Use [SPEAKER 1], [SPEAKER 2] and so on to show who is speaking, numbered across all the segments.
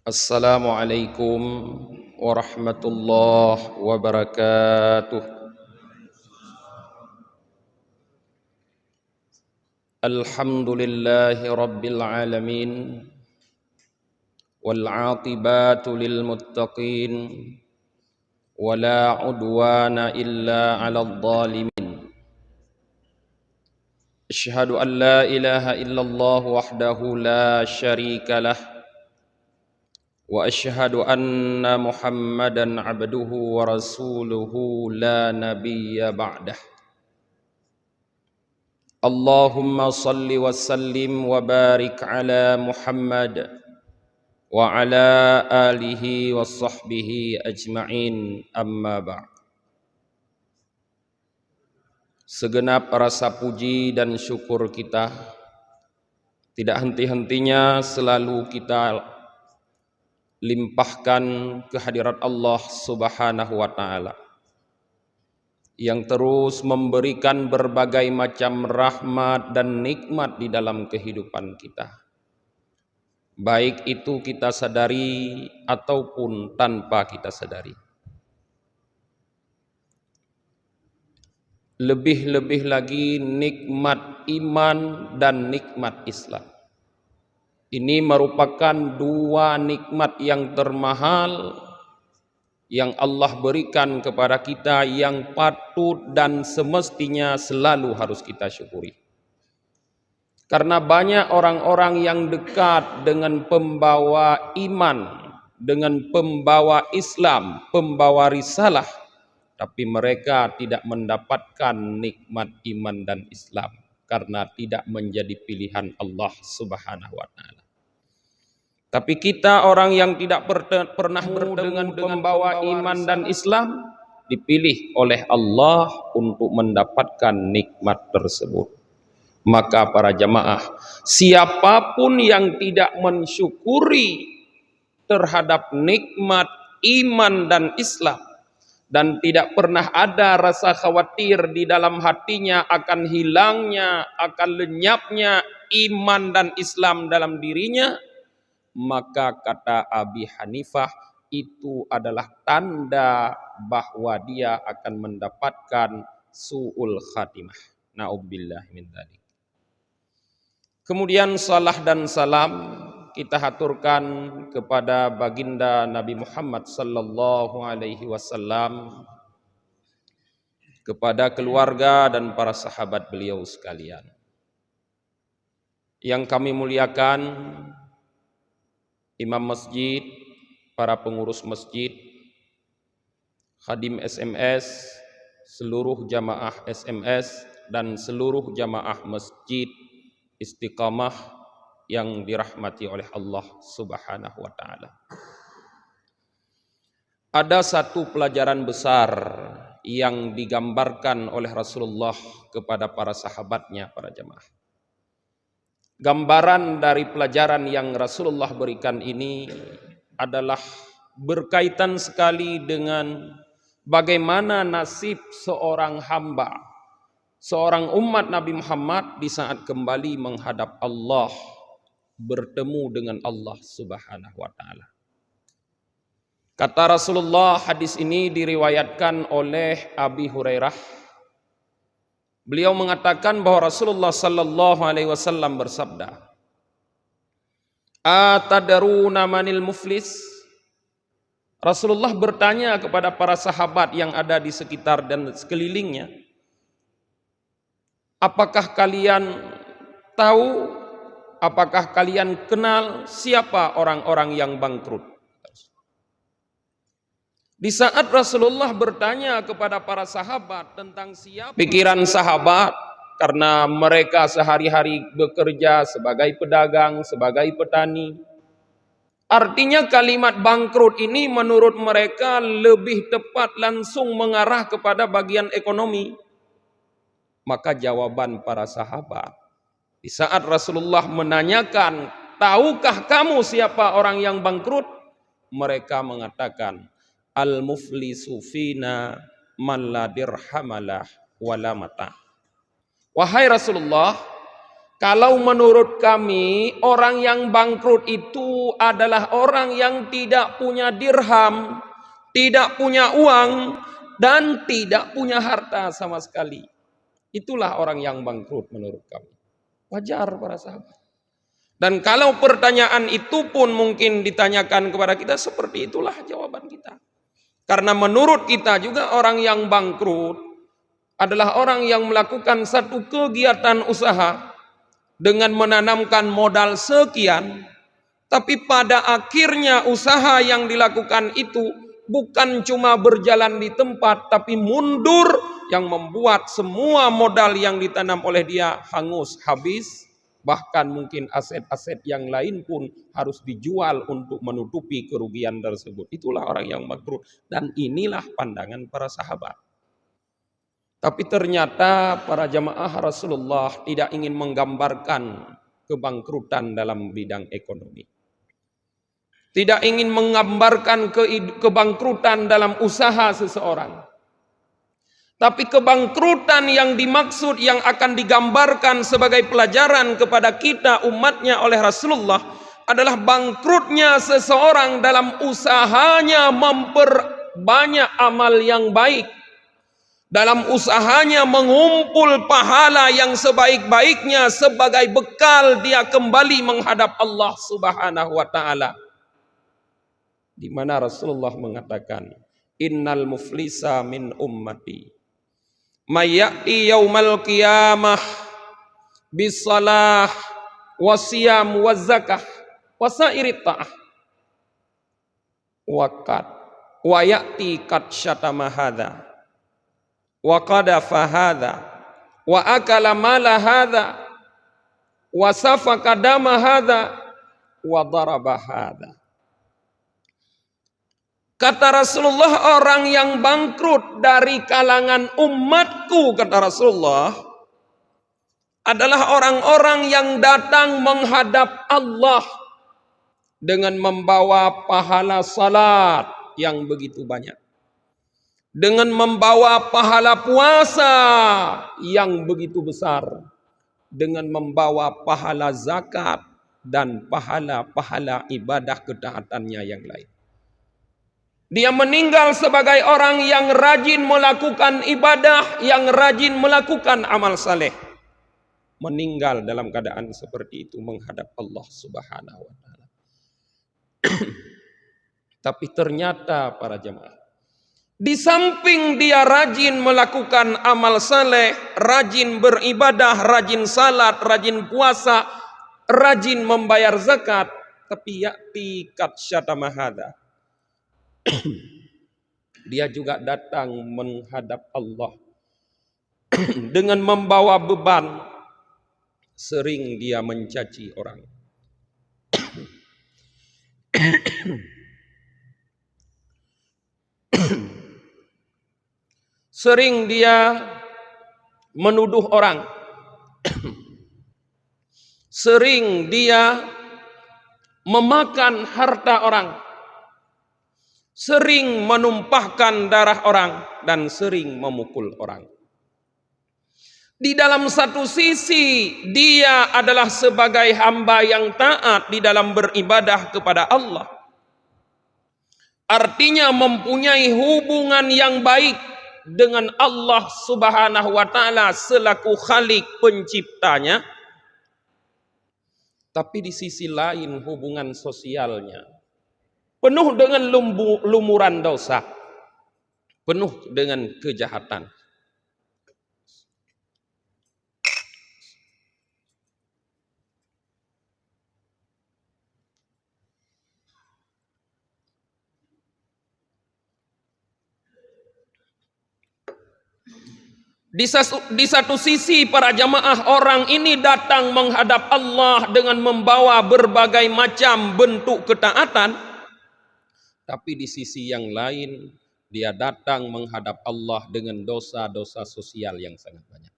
[SPEAKER 1] Assalamualaikum warahmatullahi wabarakatuh. Alhamdulillahi rabbil alamin wal aqibatu lil muttaqin wala udwana illa 'alal zalimin. Asyhadu an la ilaha illallah wahdahu la syarika lah wa asyhadu anna Muhammadan 'abduhu wa rasuluhu la nabiyya ba'dah. Allahumma salli wa sallim wa barik ala Muhammad wa ala alihi wa sahbihi ajma'in, amma ba'd. Segenap rasa puji dan syukur kita tidak henti-hentinya selalu kita limpahkan kehadirat Allah Subhanahu wa ta'ala yang terus memberikan berbagai macam rahmat dan nikmat di dalam kehidupan kita, baik itu kita sadari ataupun tanpa kita sadari. Lebih-lebih lagi nikmat iman dan nikmat Islam. Ini merupakan dua nikmat yang termahal yang Allah berikan kepada kita, yang patut dan semestinya selalu harus kita syukuri. Karena banyak orang-orang yang dekat dengan pembawa iman, dengan pembawa Islam, pembawa risalah, tapi mereka tidak mendapatkan nikmat iman dan Islam karena tidak menjadi pilihan Allah Subhanahu wa ta'ala. Tapi kita orang yang tidak pernah bertemu dengan pembawa iman dan Islam dipilih oleh Allah untuk mendapatkan nikmat tersebut. Maka para jamaah, siapapun yang tidak mensyukuri terhadap nikmat iman dan Islam dan tidak pernah ada rasa khawatir di dalam hatinya akan hilangnya, akan lenyapnya iman dan Islam dalam dirinya, maka kata Abi Hanifah itu adalah tanda bahwa dia akan mendapatkan su'ul khatimah. Na'udzubillah min dzalik. Kemudian salah dan salam kita haturkan kepada baginda Nabi Muhammad sallallahu alaihi wasallam, kepada keluarga dan para sahabat beliau sekalian. Yang kami muliakan imam masjid, para pengurus masjid, khadim SMS, seluruh jamaah SMS dan seluruh jamaah masjid Istiqamah yang dirahmati oleh Allah Subhanahu wa ta'ala. Ada satu pelajaran besar yang digambarkan oleh Rasulullah kepada para sahabatnya, para jemaah. Gambaran dari pelajaran yang Rasulullah berikan ini adalah berkaitan sekali dengan bagaimana nasib seorang hamba, seorang umat Nabi Muhammad di saat kembali menghadap Allah, bertemu dengan Allah Subhanahu wa ta'ala. Kata Rasulullah, hadis ini diriwayatkan oleh Abi Hurairah. Beliau mengatakan bahwa Rasulullah sallallahu alaihi wasallam bersabda, "Atadaruna manil muflis?" Rasulullah bertanya kepada para sahabat yang ada di sekitar dan sekelilingnya, "Apakah kalian tahu, apakah kalian kenal siapa orang-orang yang bangkrut?" Di saat Rasulullah bertanya kepada para sahabat tentang siapa, pikiran sahabat, karena mereka sehari-hari bekerja sebagai pedagang, sebagai petani. Artinya kalimat bangkrut ini menurut mereka lebih tepat langsung mengarah kepada bagian ekonomi. Maka jawaban para sahabat, di saat Rasulullah menanyakan, "Tahukah kamu siapa orang yang bangkrut?" Mereka mengatakan, "Al-muflisu fina man la dirhamalah wala mata." Wahai Rasulullah, Kalau menurut kami, orang yang bangkrut itu adalah orang yang tidak punya dirham, tidak punya uang, dan tidak punya harta sama sekali. Itulah orang yang bangkrut menurut kami. Wajar para sahabat. Dan kalau pertanyaan itu pun mungkin ditanyakan kepada kita, seperti itulah jawaban kita. Karena menurut kita juga orang yang bangkrut adalah orang yang melakukan satu kegiatan usaha dengan menanamkan modal sekian, tapi pada akhirnya usaha yang dilakukan itu bukan cuma berjalan di tempat, tapi mundur, yang membuat semua modal yang ditanam oleh dia hangus, habis, bahkan mungkin aset-aset yang lain pun harus dijual untuk menutupi kerugian tersebut. Itulah orang yang bangkrut, dan inilah pandangan para sahabat. Tapi ternyata para jamaah Rasulullah tidak ingin menggambarkan kebangkrutan dalam bidang ekonomi. Tidak ingin menggambarkan kebangkrutan dalam usaha seseorang. Tapi kebangkrutan yang dimaksud, yang akan digambarkan sebagai pelajaran kepada kita umatnya oleh Rasulullah, adalah bangkrutnya seseorang dalam usahanya memperbanyak amal yang baik, dalam usahanya mengumpul pahala yang sebaik-baiknya sebagai bekal dia kembali menghadap Allah Subhanahu wa taala. Di mana Rasulullah mengatakan, innal muflisa min ummati may ya'ti yaumal qiyamah bisalah wasiyam wazakah wasairit ta'ah waqad wa ya'ti qad syatama hadza wa qadafa hadza wa akala mala hadza wa safaka dama hadza wa daraba hadza. Kata Rasulullah, orang yang bangkrut dari kalangan umatku, kata Rasulullah, adalah orang-orang yang datang menghadap Allah dengan membawa pahala salat yang begitu banyak, dengan membawa pahala puasa yang begitu besar, dengan membawa pahala zakat dan pahala-pahala ibadah ketaatannya yang lain. Dia meninggal sebagai orang yang rajin melakukan ibadah, yang rajin melakukan amal saleh. Meninggal dalam keadaan seperti itu menghadap Allah Subhanahu wa taala. Tapi ternyata para jemaah, di samping dia rajin melakukan amal saleh, rajin beribadah, rajin salat, rajin puasa, rajin membayar zakat, tapi ya'ti qad syatama hadza. Dia juga datang menghadap Allah dengan membawa beban. Sering dia mencaci orang. Sering dia menuduh orang. Sering dia memakan harta orang. Sering menumpahkan darah orang dan sering memukul orang. Di dalam satu sisi dia adalah sebagai hamba yang taat di dalam beribadah kepada Allah. Artinya mempunyai hubungan yang baik dengan Allah Subhanahu wa taala selaku Khalik penciptanya. Tapi di sisi lain hubungan sosialnya penuh dengan lumuran dosa, penuh dengan kejahatan. Di satu sisi para jamaah, orang ini datang menghadap Allah dengan membawa berbagai macam bentuk ketaatan. Tapi di sisi yang lain, dia datang menghadap Allah dengan dosa-dosa sosial yang sangat banyak.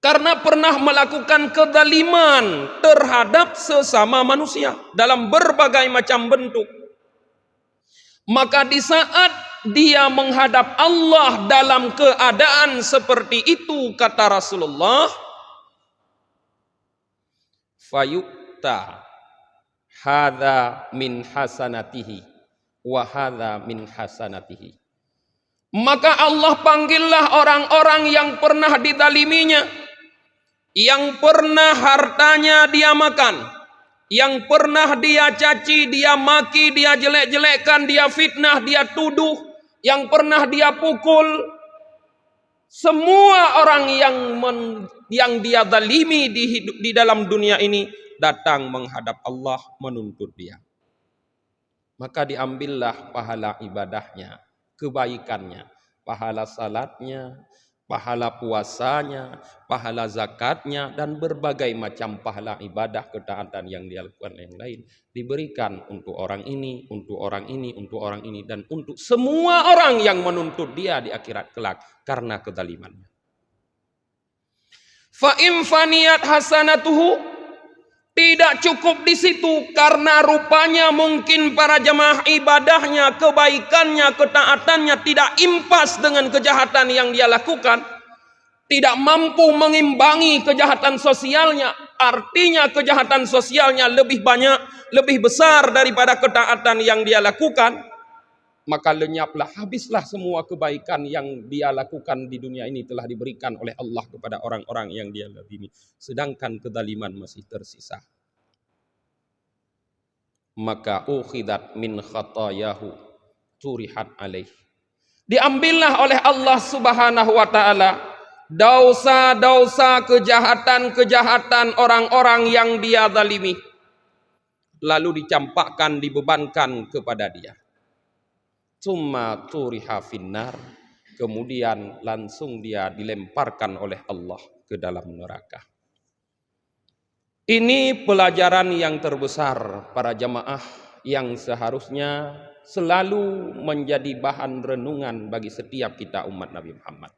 [SPEAKER 1] Karena pernah melakukan kezaliman terhadap sesama manusia dalam berbagai macam bentuk. Maka di saat dia menghadap Allah dalam keadaan seperti itu, kata Rasulullah, fayukta hadza min hasanatihi wa hadza min hasanatihi. Maka Allah panggillah orang-orang yang pernah dizaliminya, yang pernah hartanya dia makan, yang pernah dia caci, dia maki, dia jelek-jelekkan, dia fitnah, dia tuduh, yang pernah dia pukul. Semua orang yang dia zalimi di dalam dunia ini datang menghadap Allah menuntut dia. Maka diambillah pahala ibadahnya, kebaikannya, pahala salatnya, pahala puasanya, pahala zakatnya, dan berbagai macam pahala ibadah ketaatan yang dia lakukan yang lain. Diberikan untuk orang ini, untuk orang ini, untuk orang ini, dan untuk semua orang yang menuntut dia di akhirat kelak karena kezalimannya. Fa in faniyat hasanatuhu, tidak cukup di situ, karena rupanya mungkin para jemaah ibadahnya, kebaikannya, ketaatannya tidak impas dengan kejahatan yang dia lakukan, tidak mampu mengimbangi kejahatan sosialnya. Artinya kejahatan sosialnya lebih banyak, lebih besar daripada ketaatan yang dia lakukan. Maka lenyaplah, habislah semua kebaikan yang dia lakukan di dunia ini telah diberikan oleh Allah kepada orang-orang yang dia zalimi. Sedangkan kezaliman masih tersisa. Maka ukhidat min khatayahu turihat alaih. Diambillah oleh Allah Subhanahu wa taala dosa-dosa, kejahatan-kejahatan orang-orang yang dia zalimi, lalu dicampakkan, dibebankan kepada dia. Summa turiha finnar, kemudian langsung dia dilemparkan oleh Allah ke dalam neraka. Ini pelajaran yang terbesar para jamaah yang seharusnya selalu menjadi bahan renungan bagi setiap kita umat Nabi Muhammad.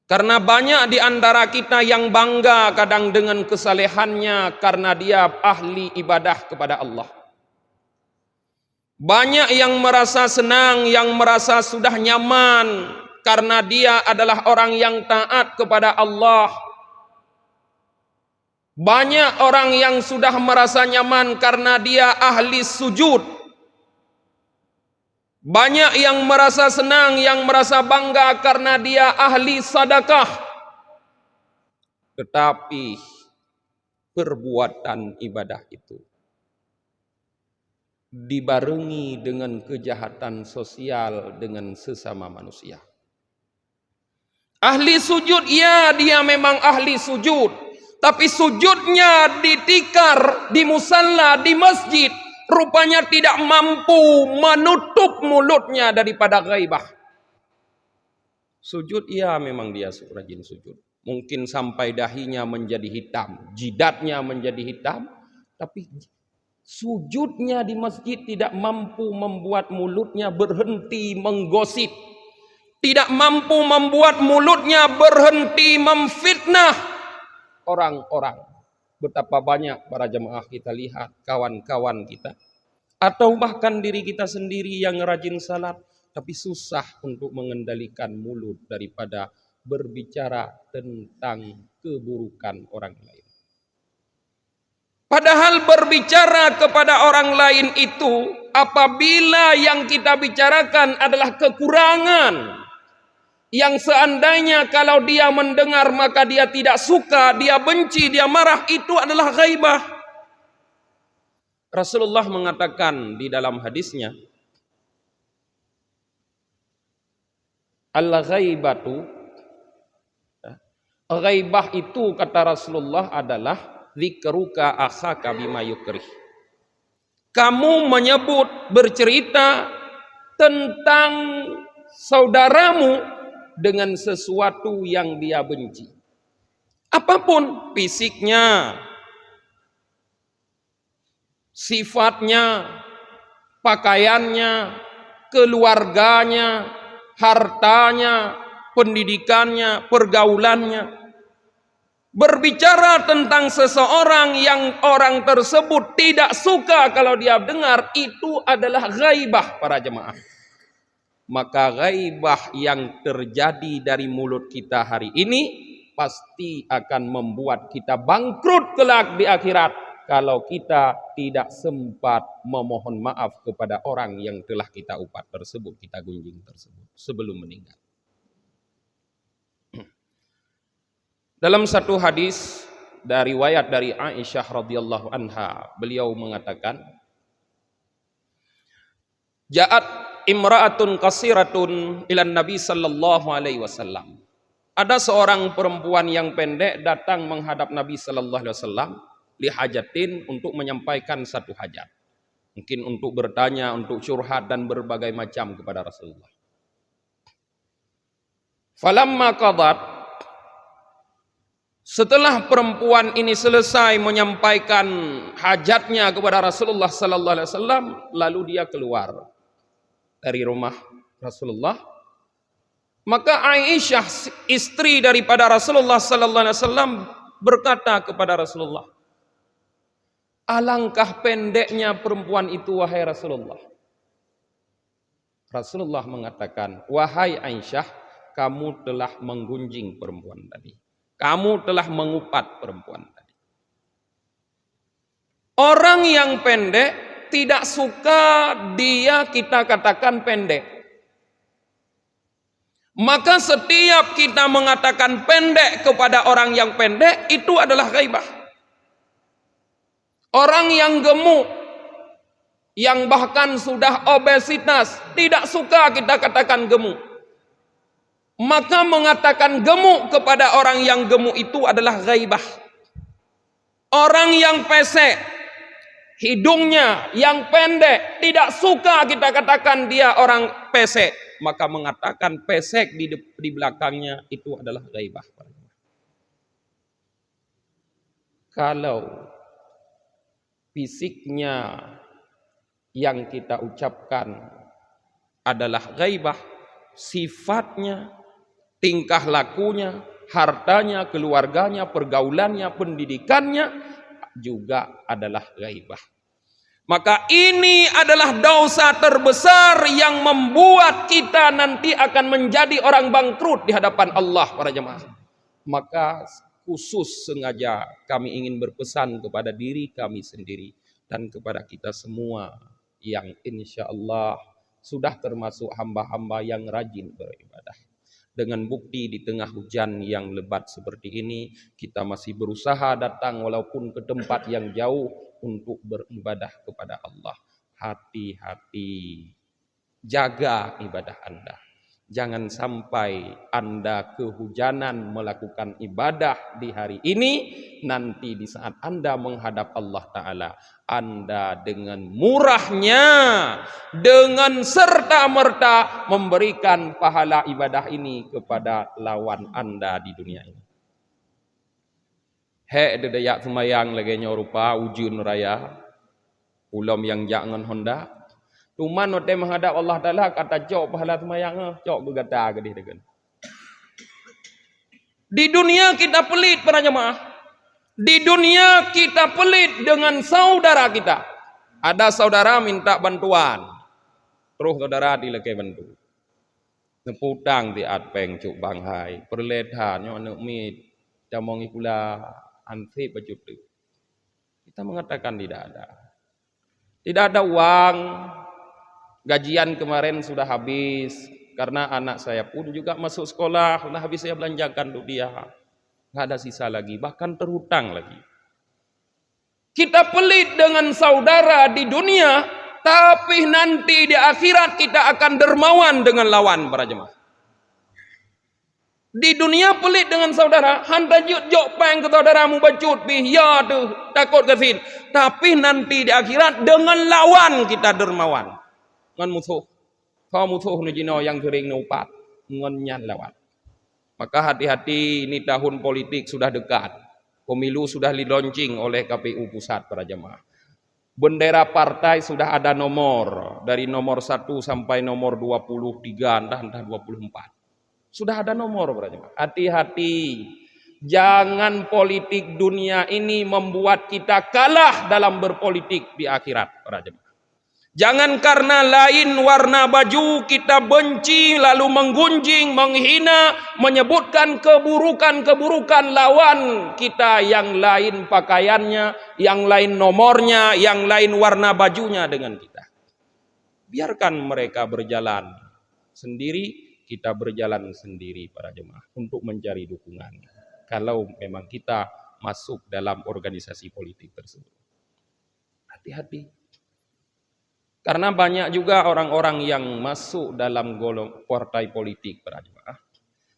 [SPEAKER 1] Karena banyak di antara kita yang bangga kadang dengan kesalehannya karena dia ahli ibadah kepada Allah. Banyak yang merasa senang, yang merasa sudah nyaman karena dia adalah orang yang taat kepada Allah. Banyak orang yang sudah merasa nyaman karena dia ahli sujud. Banyak yang merasa senang, yang merasa bangga karena dia ahli sedekah. Tetapi perbuatan ibadah itu dibarengi dengan kejahatan sosial dengan sesama manusia. Ahli sujud, ya dia memang ahli sujud, tapi sujudnya di tikar, di musalla, di masjid, rupanya tidak mampu menutup mulutnya daripada ghaibah. Sujud, ya memang dia rajin sujud. Mungkin sampai dahinya menjadi hitam, jidatnya menjadi hitam, tapi sujudnya di masjid tidak mampu membuat mulutnya berhenti menggosip, tidak mampu membuat mulutnya berhenti memfitnah orang-orang. Betapa banyak para jemaah kita lihat, kawan-kawan kita, atau bahkan diri kita sendiri yang rajin salat, tapi susah untuk mengendalikan mulut daripada berbicara tentang keburukan orang lain. Padahal berbicara kepada orang lain itu, apabila yang kita bicarakan adalah kekurangan, yang seandainya kalau dia mendengar maka dia tidak suka, dia benci, dia marah, itu adalah ghaibah. Rasulullah mengatakan di dalam hadisnya, al-ghaibatu, ghaibah itu kata Rasulullah adalah dzikruka akhaka bima yukrih. Kamu menyebut, bercerita tentang saudaramu dengan sesuatu yang dia benci. Apapun fisiknya, sifatnya, pakaiannya, keluarganya, hartanya, pendidikannya, pergaulannya. Berbicara tentang seseorang yang orang tersebut tidak suka kalau dia dengar, itu adalah ghaibah para jemaah. Maka ghaibah yang terjadi dari mulut kita hari ini, pasti akan membuat kita bangkrut kelak di akhirat kalau kita tidak sempat memohon maaf kepada orang yang telah kita upat tersebut, kita gunjing tersebut sebelum meninggal. Dalam satu hadis dari riwayat dari Aisyah radhiyallahu anha, beliau mengatakan, Ja'at imra'atun qasiratun ilan Nabi sallallahu alaihi wasallam. Ada seorang perempuan yang pendek datang menghadap Nabi sallallahu alaihi wasallam li hajatin, untuk menyampaikan satu hajat. Mungkin untuk bertanya, untuk curhat dan berbagai macam kepada Rasulullah. Falamma qadat, setelah perempuan ini selesai menyampaikan hajatnya kepada Rasulullah sallallahu alaihi wasallam, lalu dia keluar dari rumah Rasulullah. Maka Aisyah, istri daripada Rasulullah sallallahu alaihi wasallam, berkata kepada Rasulullah, alangkah pendeknya perempuan itu wahai Rasulullah. Rasulullah mengatakan, wahai Aisyah, kamu telah menggunjing perempuan tadi. Kamu telah mengupat perempuan tadi. Orang yang pendek tidak suka dia kita katakan pendek. Maka setiap kita mengatakan pendek kepada orang yang pendek, itu adalah ghaibah. Orang yang gemuk, yang bahkan sudah obesitas, tidak suka kita katakan gemuk. Maka mengatakan gemuk kepada orang yang gemuk itu adalah ghaibah. Orang yang pesek, hidungnya yang pendek, tidak suka kita katakan dia orang pesek. Maka mengatakan pesek di belakangnya itu adalah ghaibah. Kalau fisiknya yang kita ucapkan adalah ghaibah, sifatnya, tingkah lakunya, hartanya, keluarganya, pergaulannya, pendidikannya juga adalah ghaibah. Maka ini adalah dosa terbesar yang membuat kita nanti akan menjadi orang bangkrut di hadapan Allah, para jemaah. Maka khusus sengaja kami ingin berpesan kepada diri kami sendiri dan kepada kita semua yang insya Allah sudah termasuk hamba-hamba yang rajin beribadah. Dengan bukti di tengah hujan yang lebat seperti ini, kita masih berusaha datang walaupun ke tempat yang jauh untuk beribadah kepada Allah. Hati-hati, jaga ibadah Anda. Jangan sampai Anda kehujanan melakukan ibadah di hari ini, nanti di saat Anda menghadap Allah Ta'ala, Anda dengan murahnya, dengan serta-merta memberikan pahala ibadah ini kepada lawan Anda di dunia ini. Hek dedayak semayang lagi nyorupa ujun raya, ulam yang jangan Honda. Tuman note menghadap Allah Ta'ala kata cok pahala semayang, cok bergata ke dia. Di dunia kita pelit para jemaah. Di dunia kita pelit dengan saudara kita. Ada saudara minta bantuan, terus saudara dilekai bantu. Neputang di atpeng cuk banghai, perlethan nyo anak mit, jamongi pula ansi pacut. Kita mengatakan tidak ada. Tidak ada uang. Gajian kemarin sudah habis karena anak saya pun juga masuk sekolah, sudah habis saya belanjakan untuk dia. Nggak ada sisa lagi, bahkan terhutang lagi. Kita pelit dengan saudara di dunia, tapi nanti di akhirat kita akan dermawan dengan lawan para jemaah. Di dunia pelit dengan saudara, handa jok peng ke saudaramu bacut bih, ya tuh takut kesin. Tapi nanti di akhirat dengan lawan kita dermawan. Ngan musuh, kau musuh nujino yang kering nupat, ngenyan lewat. Maka hati-hati, ini tahun politik sudah dekat. Pemilu sudah dilaunching oleh KPU Pusat para jemaah. Bendera partai sudah ada nomor, dari nomor 1 sampai nomor 23, entah 24. Sudah ada nomor para jemaah. Hati-hati, jangan politik dunia ini membuat kita kalah dalam berpolitik di akhirat para jemaah. Jangan karena lain warna baju kita benci, lalu menggunjing, menghina, menyebutkan keburukan-keburukan lawan kita yang lain pakaiannya, yang lain nomornya, yang lain warna bajunya dengan kita. Biarkan mereka berjalan sendiri, kita berjalan sendiri para jemaah untuk mencari dukungan. Kalau memang kita masuk dalam organisasi politik tersebut. Hati-hati. Karena banyak juga orang-orang yang masuk dalam golong partai politik para jemaah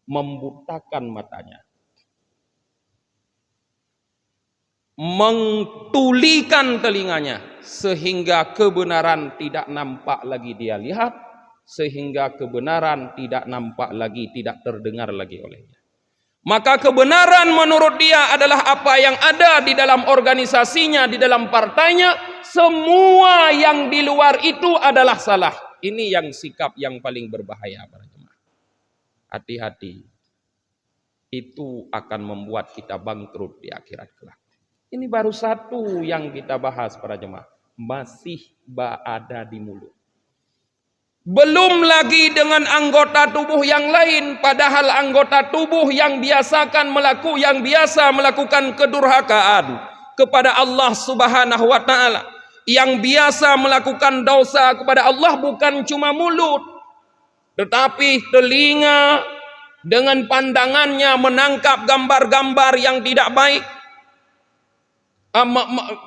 [SPEAKER 1] membutakan matanya, mentulikan telinganya sehingga kebenaran tidak nampak lagi dia lihat, sehingga kebenaran tidak nampak lagi, tidak terdengar lagi olehnya. Maka kebenaran menurut dia adalah apa yang ada di dalam organisasinya, di dalam partainya. Semua yang di luar itu adalah salah. Ini yang sikap yang paling berbahaya para jemaah. Hati-hati. Itu akan membuat kita bangkrut di akhirat kelak. Ini baru satu yang kita bahas para jemaah. Masih ada di mulut. Belum lagi dengan anggota tubuh yang lain, padahal anggota tubuh yang biasa melakukan kedurhakaan kepada Allah Subhanahu wa taala, yang biasa melakukan dosa kepada Allah bukan cuma mulut, tetapi telinga dengan pandangannya menangkap gambar-gambar yang tidak baik.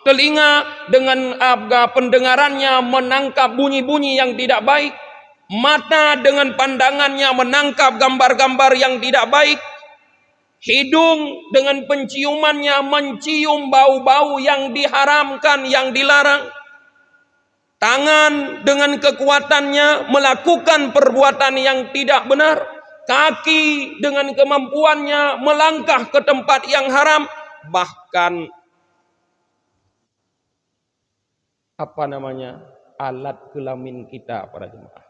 [SPEAKER 1] Telinga dengan pendengarannya menangkap bunyi-bunyi yang tidak baik. Mata dengan pandangannya menangkap gambar-gambar yang tidak baik. Hidung dengan penciumannya mencium bau-bau yang diharamkan, yang dilarang. Tangan dengan kekuatannya melakukan perbuatan yang tidak benar. Kaki dengan kemampuannya melangkah ke tempat yang haram. Bahkan alat kelamin kita para jemaah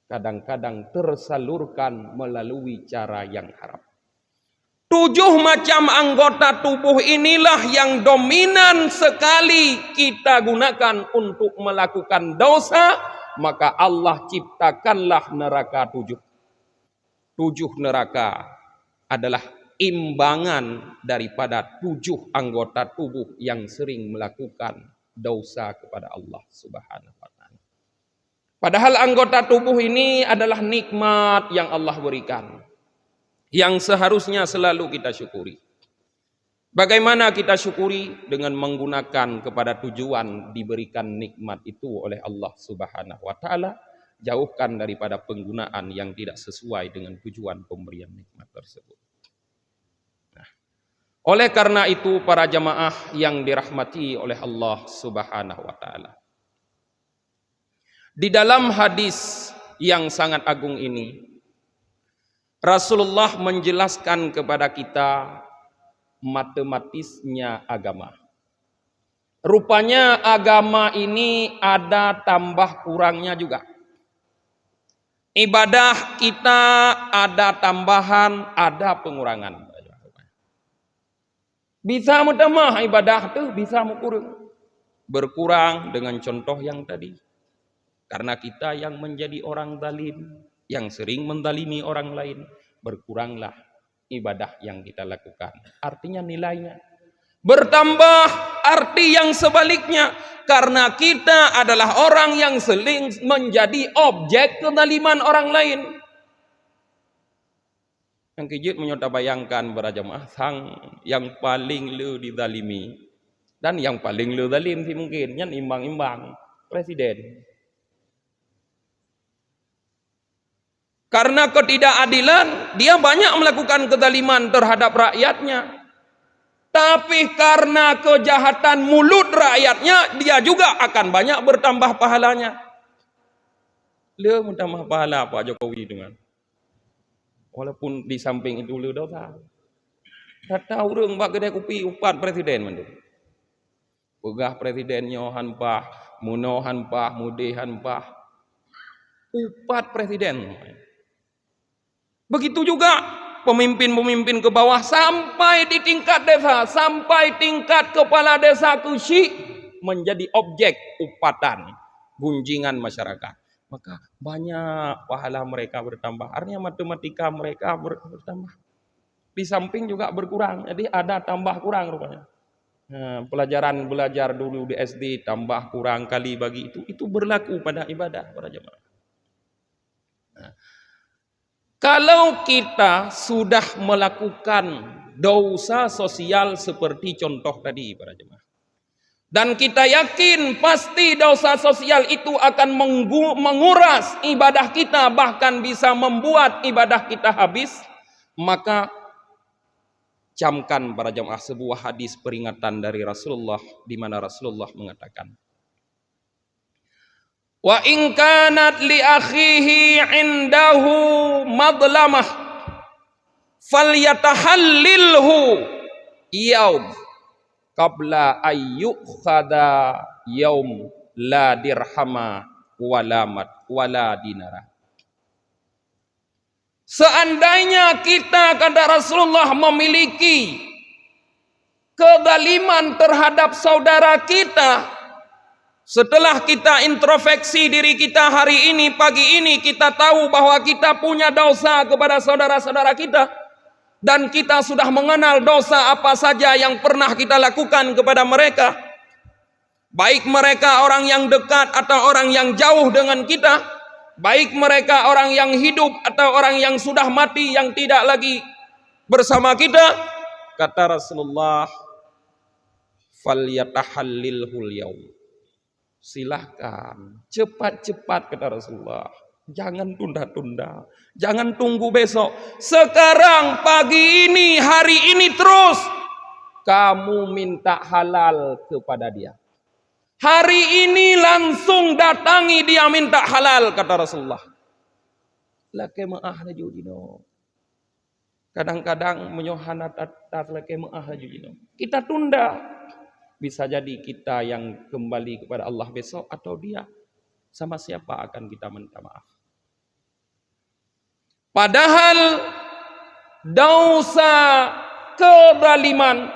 [SPEAKER 1] kadang-kadang tersalurkan melalui cara yang haram. 7 macam anggota tubuh inilah yang dominan sekali kita gunakan untuk melakukan dosa, maka Allah ciptakanlah neraka 7. 7 neraka adalah imbangan daripada 7 anggota tubuh yang sering melakukan dosa kepada Allah Subhanahu wa taala. Padahal anggota tubuh ini adalah nikmat yang Allah berikan, yang seharusnya selalu kita syukuri. Bagaimana kita syukuri? Dengan menggunakan kepada tujuan diberikan nikmat itu oleh Allah Subhanahu wa taala, jauhkan daripada penggunaan yang tidak sesuai dengan tujuan pemberian nikmat tersebut. Nah, oleh karena itu para jamaah yang dirahmati oleh Allah Subhanahu wa taala, di dalam hadis yang sangat agung ini, Rasulullah menjelaskan kepada kita matematisnya agama. Rupanya agama ini ada tambah kurangnya juga. Ibadah kita ada tambahan, ada pengurangan. Bisa mutambah ibadah tuh, bisa berkurang dengan contoh yang tadi. Karena kita yang menjadi orang zalim, yang sering menzalimi orang lain, berkuranglah ibadah yang kita lakukan. Artinya nilainya bertambah, arti yang sebaliknya, karena kita adalah orang yang sering menjadi objek kezaliman orang lain. Yang kejut menyota bayangkan para jemaah, sang yang paling lu dizalimi dan yang paling lu zalim sih mungkin yang imbang-imbang presiden. Karena ketidakadilan, dia banyak melakukan kezaliman terhadap rakyatnya. Tapi karena kejahatan mulut rakyatnya, dia juga akan banyak bertambah pahalanya. Dia bertambah pahala Pak Jokowi dengan. Walaupun di samping itu dia dosa. Tak tahu orang bak kedai kopi upat presiden mandu. Pegah presidennya hanpah, muno hanpah, mudi hanpah. Upat presiden. Begitu juga pemimpin-pemimpin ke bawah sampai di tingkat desa, sampai tingkat kepala desa Kusyik menjadi objek upatan. gunjingan masyarakat. Maka banyak pahala mereka bertambah. Artinya matematika mereka bertambah. Di samping juga berkurang. Jadi ada tambah kurang rupanya. Nah, pelajaran belajar dulu di SD tambah kurang kali bagi itu berlaku pada ibadah para jemaah. Nah, kalau kita sudah melakukan dosa sosial seperti contoh tadi para jemaah, dan kita yakin pasti dosa sosial itu akan menguras ibadah kita, bahkan bisa membuat ibadah kita habis, maka camkan para jemaah sebuah hadis peringatan dari Rasulullah, di mana Rasulullah mengatakan, wa in kanat li akhihi indahu madlamah falyatahallilhu yaum qabla ayyukhada yaum la dirhama wala dinara. Seandainya kita, kata Rasulullah, memiliki kezaliman terhadap saudara kita, setelah kita introspeksi diri kita hari ini, pagi ini, kita tahu bahwa kita punya dosa kepada saudara-saudara kita, dan kita sudah mengenal dosa apa saja yang pernah kita lakukan kepada mereka, baik mereka orang yang dekat atau orang yang jauh dengan kita, baik mereka orang yang hidup atau orang yang sudah mati, yang tidak lagi bersama kita. Kata Rasulullah, falyatahallilhul yaum. Silahkan cepat-cepat, kata Rasulullah. Jangan tunda-tunda, jangan tunggu besok. Sekarang, pagi ini, hari ini terus kamu minta halal kepada dia. Hari ini langsung datangi dia minta halal, kata Rasulullah. Lake maah na judino. Kadang-kadang menyohana tatat lake maah na judino. Kita tunda. Bisa jadi kita yang kembali kepada Allah besok, atau dia. Sama siapa akan kita minta maaf. Padahal dosa kezaliman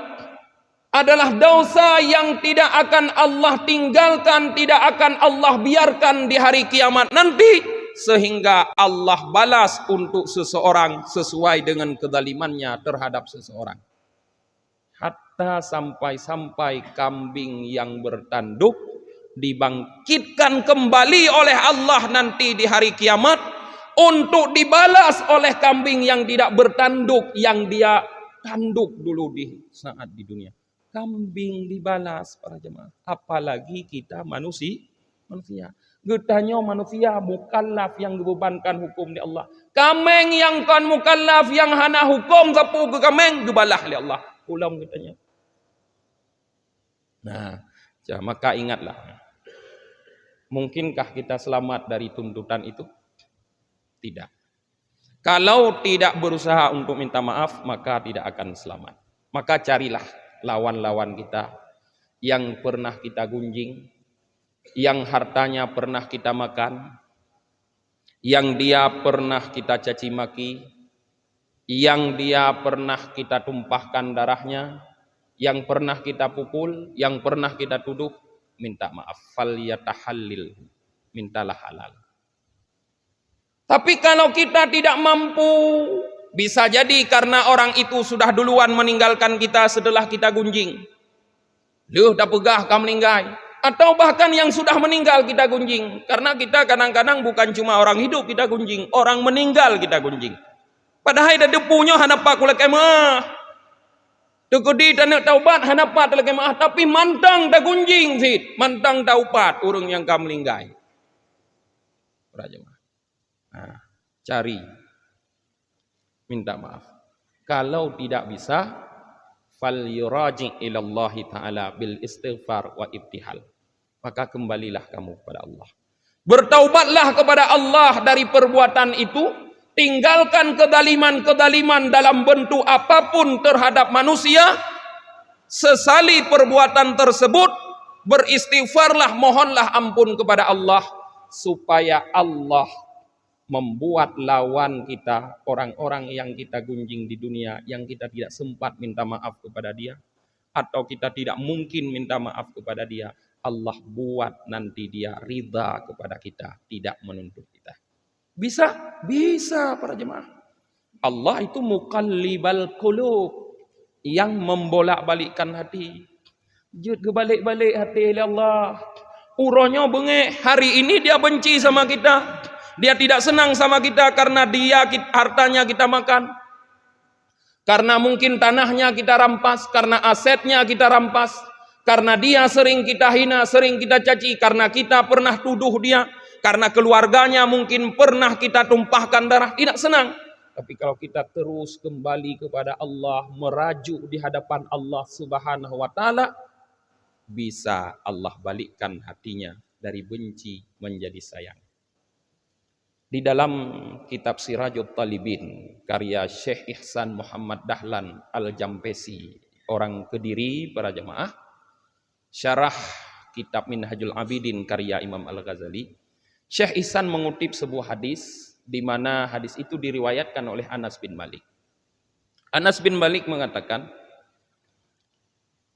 [SPEAKER 1] adalah dosa yang tidak akan Allah tinggalkan, tidak akan Allah biarkan di hari kiamat nanti, sehingga Allah balas untuk seseorang sesuai dengan kezalimannya terhadap seseorang. Hatta sampai-sampai kambing yang bertanduk dibangkitkan kembali oleh Allah nanti di hari kiamat untuk dibalas oleh kambing yang tidak bertanduk, yang dia tanduk dulu di saat di dunia. Kambing dibalas para jemaah, apalagi kita manusia. Getanya manusia mukallaf yang dibebankan hukum di Allah. Kameng yang kan mukallaf yang hana hukum sapu ke kameng gebalah oleh Allah. Ulam getanya. Nah, maka ingatlah. Mungkinkah kita selamat dari tuntutan itu? Tidak. Kalau tidak berusaha untuk minta maaf, maka tidak akan selamat. Maka carilah lawan-lawan kita yang pernah kita gunjing, yang hartanya pernah kita makan, yang dia pernah kita caci maki, yang dia pernah kita tumpahkan darahnya, yang pernah kita pukul, yang pernah kita tuduh, minta maaf. Falyatahallil, mintalah halal. Tapi kalau kita tidak mampu, bisa jadi karena orang itu sudah duluan meninggalkan kita setelah kita gunjing. Luh dah pegah kamu meninggal. Atau bahkan yang sudah meninggal kita gunjing. Karena kita kadang-kadang bukan cuma orang hidup kita gunjing, orang meninggal kita gunjing. Padahal ada depunya hanapak kula kemah. Tegedi dan taubat hanapat lagi kemah, tapi mantang dah gunjing sit. Mantang taubat urang yang kamu meninggal. Nah, cari minta maaf. Kalau tidak bisa, falyuraji' ilallahi ta'ala bil istighfar wa ibtihal. Maka kembalilah kamu kepada Allah. Bertaubatlah kepada Allah dari perbuatan itu. Tinggalkan kedaliman-kedaliman dalam bentuk apapun terhadap manusia. Sesali perbuatan tersebut, beristighfarlah, mohonlah ampun kepada Allah. Supaya Allah membuat lawan kita, orang-orang yang kita gunjing di dunia, yang kita tidak sempat minta maaf kepada dia, atau kita tidak mungkin minta maaf kepada dia, Allah buat nanti dia ridha kepada kita, tidak menuntut kita. Bisa? Bisa para jemaah. Allah itu muqallibal qulub, yang membolak-balikkan hati. Jut kebalik-balik hati oleh Allah. Uronya bengek, hari ini dia benci sama kita. Dia tidak senang sama kita karena hartanya kita makan. Karena mungkin tanahnya kita rampas, karena asetnya kita rampas. Karena dia sering kita hina, sering kita caci, karena kita pernah tuduh dia. Karena keluarganya mungkin pernah kita tumpahkan darah, tidak senang. Tapi kalau kita terus kembali kepada Allah, merajuk di hadapan Allah Subhanahu wa taala, bisa Allah balikkan hatinya dari benci menjadi sayang. Di dalam kitab Sirajut Talibin karya Syekh Ihsan Muhammad Dahlan Al-Jampesi, orang Kediri para jemaah, syarah kitab Minhajul Abidin karya Imam Al-Ghazali, Syekh Ihsan mengutip sebuah hadis di mana hadis itu diriwayatkan oleh Anas bin Malik. Anas bin Malik mengatakan,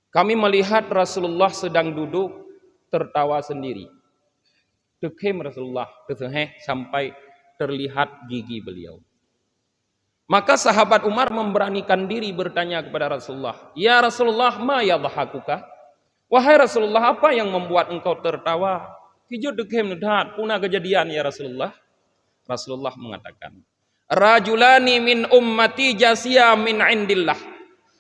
[SPEAKER 1] kami melihat Rasulullah sedang duduk tertawa sendiri. Dekem Rasulullah, sampai terlihat gigi beliau. Maka sahabat Umar memberanikan diri bertanya kepada Rasulullah, "Ya Rasulullah, ma yadhakuka?" Wahai Rasulullah, apa yang membuat engkau tertawa? Kijut dekem nudhat, punah kejadian ya Rasulullah. Rasulullah mengatakan, "Rajulani min ummati jasya min indillah."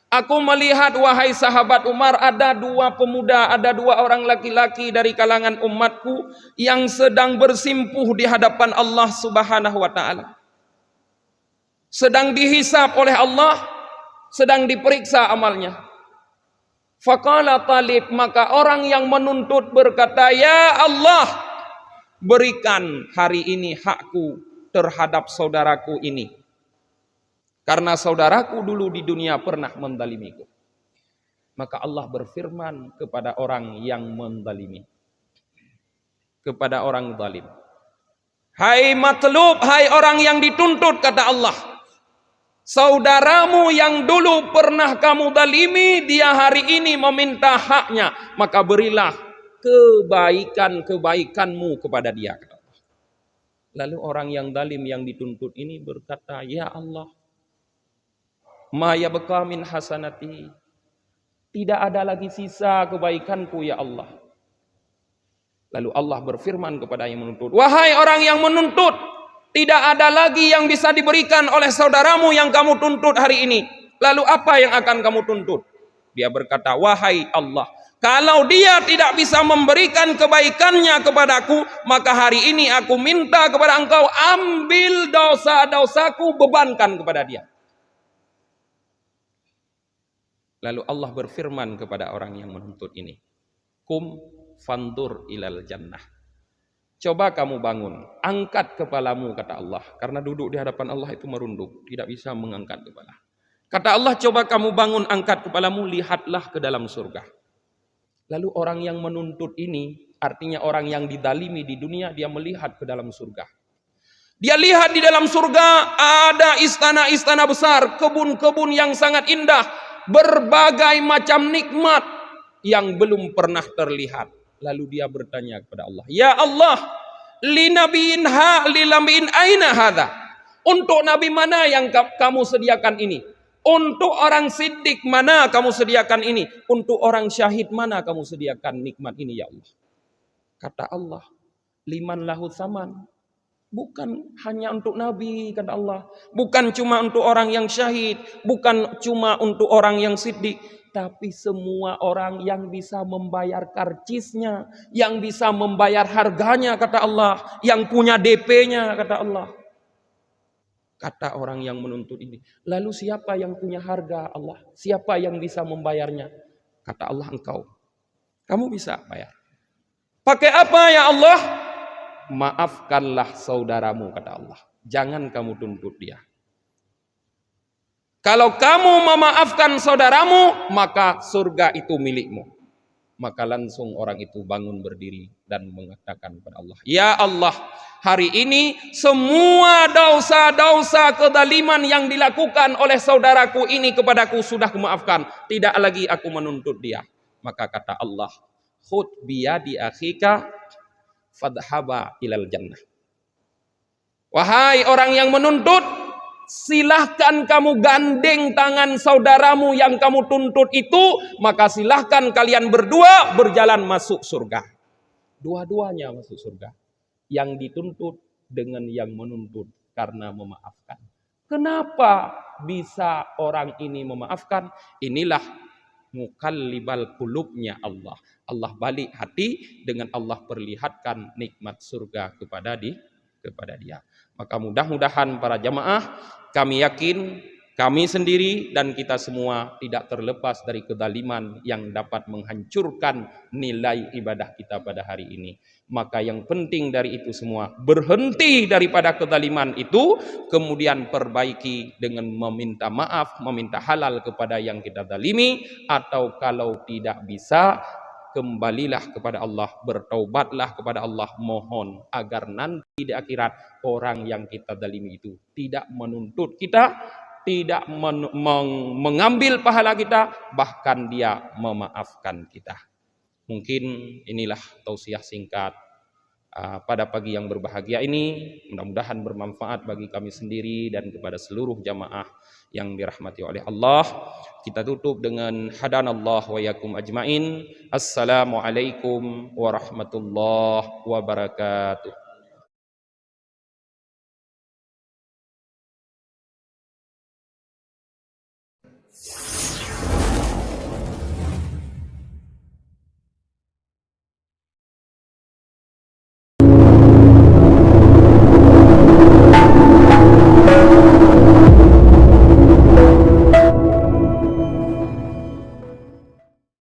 [SPEAKER 1] Aku melihat wahai sahabat Umar, ada dua pemuda, ada dua orang laki-laki dari kalangan umatku yang sedang bersimpuh di hadapan Allah Subhanahu wa taala. Sedang dihisab oleh Allah, sedang diperiksa amalnya. Faqala talib, maka orang yang menuntut berkata, "Ya Allah, berikan hari ini hakku terhadap saudaraku ini. Karena saudaraku dulu di dunia pernah mendalimiku." Maka Allah berfirman kepada orang yang mendalimi, kepada orang zalim, "Hai matlub, hai orang yang dituntut," kata Allah, "saudaramu yang dulu pernah kamu dalimi, dia hari ini meminta haknya, maka berilah kebaikanmu kepada dia." Lalu orang yang zalim yang dituntut ini berkata, "Ya Allah, ma yabqa min hasanati." Tidak ada lagi sisa kebaikanku ya Allah. Lalu Allah berfirman kepada yang menuntut, "Wahai orang yang menuntut, tidak ada lagi yang bisa diberikan oleh saudaramu yang kamu tuntut hari ini. Lalu apa yang akan kamu tuntut?" Dia berkata, "Wahai Allah, kalau dia tidak bisa memberikan kebaikannya kepadaku, maka hari ini aku minta kepada engkau, ambil dosa-dosaku, bebankan kepada dia." Lalu Allah berfirman kepada orang yang menuntut ini, "Kum fandur ilal jannah." Coba kamu bangun, angkat kepalamu, kata Allah. Karena duduk di hadapan Allah itu merunduk, tidak bisa mengangkat kepala. Kata Allah, "Coba kamu bangun, angkat kepalamu, lihatlah ke dalam surga." Lalu orang yang menuntut ini, artinya orang yang didalimi di dunia, dia melihat ke dalam surga. Dia lihat di dalam surga ada istana-istana besar, kebun-kebun yang sangat indah, berbagai macam nikmat yang belum pernah terlihat. Lalu dia bertanya kepada Allah, "Ya Allah, li nabiin aina hadza?" Untuk nabi mana yang kamu sediakan ini? Untuk orang siddiq mana kamu sediakan ini? Untuk orang syahid mana kamu sediakan nikmat ini ya Allah? Kata Allah, "Liman lahu saman." Bukan hanya untuk nabi, kata Allah. Bukan cuma untuk orang yang syahid, bukan cuma untuk orang yang siddiq, tapi semua orang yang bisa membayar karcisnya, yang bisa membayar harganya, kata Allah, yang punya DP-nya, kata Allah. Kata orang yang menuntut ini, "Lalu siapa yang punya harga Allah? Siapa yang bisa membayarnya?" Kata Allah, "Engkau. Kamu bisa bayar." "Pakai apa ya Allah?" "Maafkanlah saudaramu," kata Allah. "Jangan kamu tuntut dia. Kalau kamu memaafkan saudaramu, maka surga itu milikmu." Maka langsung orang itu bangun berdiri dan mengatakan kepada Allah, "Ya Allah, hari ini semua dosa-dosa kedaliman yang dilakukan oleh saudaraku ini kepadaku sudah kumaafkan. Tidak lagi aku menuntut dia." Maka kata Allah, khud biyadi akhika fadhhaba ilal jannah. Wahai orang yang menuntut, silahkan kamu gandeng tangan saudaramu yang kamu tuntut itu, maka silahkan kalian berdua berjalan masuk surga. Dua-duanya masuk surga. Yang dituntut dengan yang menuntut karena memaafkan. Kenapa bisa orang ini memaafkan? Inilah mukallibal qulubnya Allah. Allah balik hati dengan Allah perlihatkan nikmat surga kepada dia. Maka mudah-mudahan para jamaah, kami yakin kami sendiri dan kita semua tidak terlepas dari kezaliman yang dapat menghancurkan nilai ibadah kita pada hari ini. Maka yang penting dari itu semua, berhenti daripada kezaliman itu, kemudian perbaiki dengan meminta maaf, meminta halal kepada yang kita zalimi, atau kalau tidak bisa, kembalilah kepada Allah, bertaubatlah kepada Allah, mohon agar nanti di akhirat orang yang kita zalimi itu tidak menuntut kita, tidak mengambil pahala kita, bahkan dia memaafkan kita. Mungkin inilah tausiah singkat pada pagi yang berbahagia ini. Mudah-mudahan bermanfaat bagi kami sendiri dan kepada seluruh jamaah yang dirahmati oleh Allah. Kita tutup dengan hadanallah wa yakum ajmain. Assalamualaikum warahmatullahi wabarakatuh.